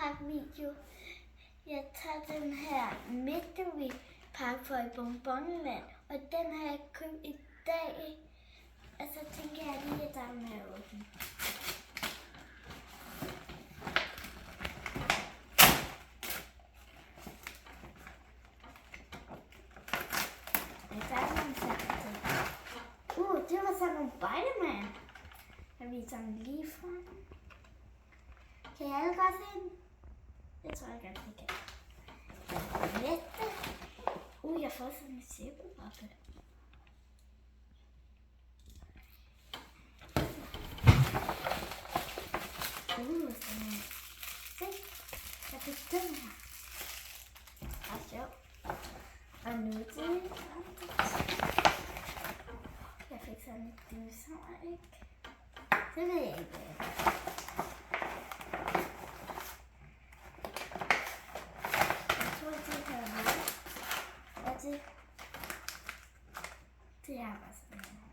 Minecraft-video. Jeg tager den her Midtevig-pakke for i Bonbonland, og den har jeg købt i dag. Og så tænker jeg lige, at der er med at åbne. Det var sådan nogle Spider-Man. Jeg viser dem lige fra den. Kan jeg alle godt se den? Det tror jeg godt, det kan. Jeg får sådan en sæbeloppe. Sådan her. Se, jeg fik den her. Og sjov. Og nu er det jeg fik sådan et dinosaur, ikke? Det ved jeg ikke, hvad jeg gør. Jeg tror, det kan være. Og det er bare sådan her.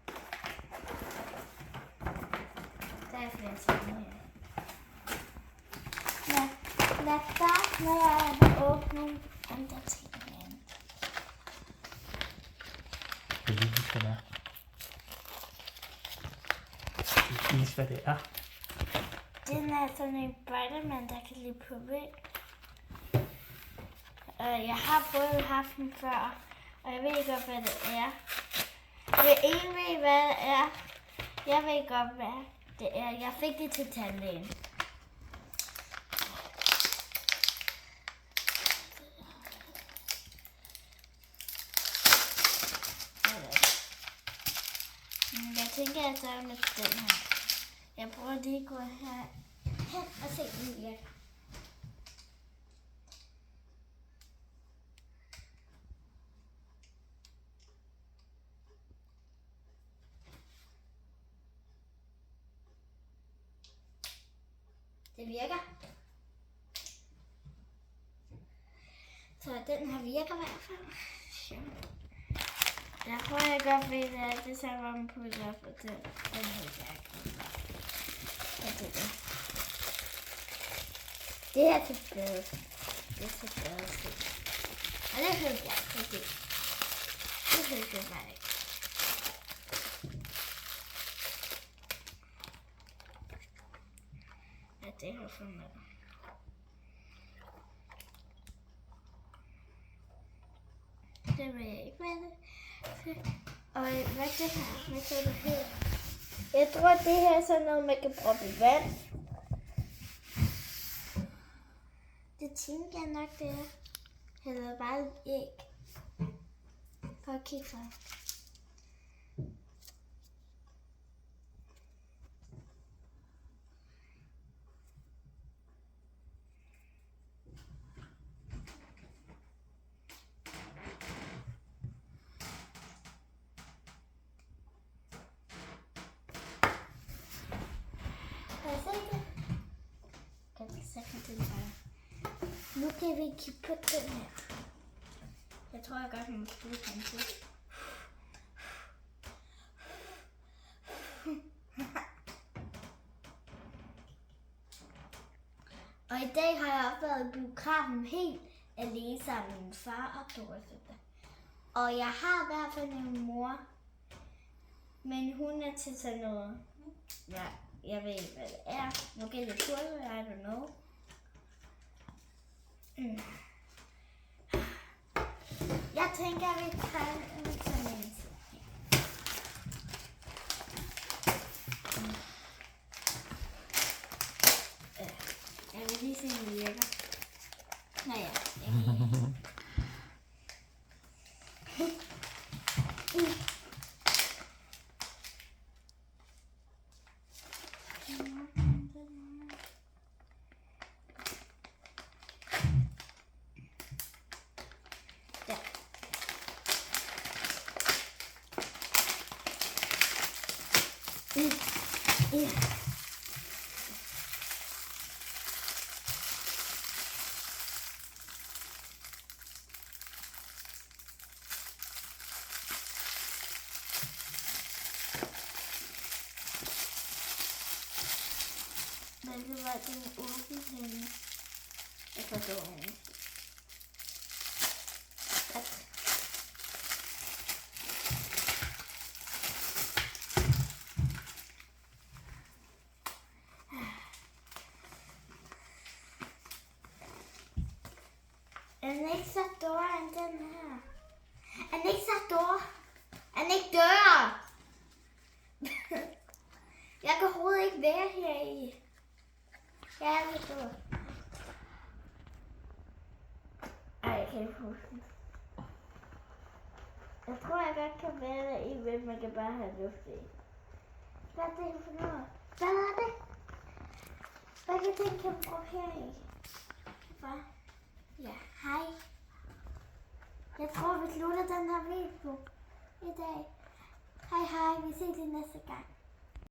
Der er flere ting her. Lad starte med at åbne nogle andre ting her. Det er lige sådan her. Vis, hvad det er. Den er sådan en Spider-Man, der kan lide på væg. Jeg har både haft den før, og jeg ved godt, hvad det er. Det ene ved, hvad det er. Jeg ved godt, hvad det er. Jeg fik det til tandlægen. Jeg tænker, at jeg med den her. Jeg prøver lige at gå her hen og se, den virker. Det virker. Så den her virker i hvert fald. Jeg tror, jeg godt ved, at det samme var en puller på den her jakke. Det er til bade. Det er til bade. Og det hørte jeg ikke. Det hørte jeg bare ikke. Ja, det har for mig. Det ved jeg ikke, hvad det er. Og hvad er det her? Hvad er det her? Jeg tror, det her er sådan noget, man kan proppe i vand. Det tænker jeg nok, det er. Eller bare et æg. Prøv at kigge for. Nu kan vi kigge på den her. Jeg tror, jeg godt, man måske kan se. Og i dag har jeg også været i biografen helt alene sammen med min far og storesøster. Og jeg har i hvert fald en mor, men hun er til sådan noget. Ja, jeg ved ikke, hvad det er. Måske det er I don't know. Jeg tænker, at vi tager sådan en. Jeg vil lige se, om det virker. Nå ja, Men det var den åbne henne. Jeg forstår ikke. Godt. Den er ikke så stor end den her. Den er ikke så stor. Den er ikke dør. Jeg kan overhovedet ikke være her i. Jeg er lidt stor. Ej, jeg kan ikke huske den. Jeg tror, jeg godt kan være der i, hvis man kan bare have luft i. Hvad er det for noget? Hvad er det? Hvilke ting kan man bruge her i? Hvad? Ja, hej. Jeg tror, vi slutter den her video i dag. Hej hej, vi ses i næste gang.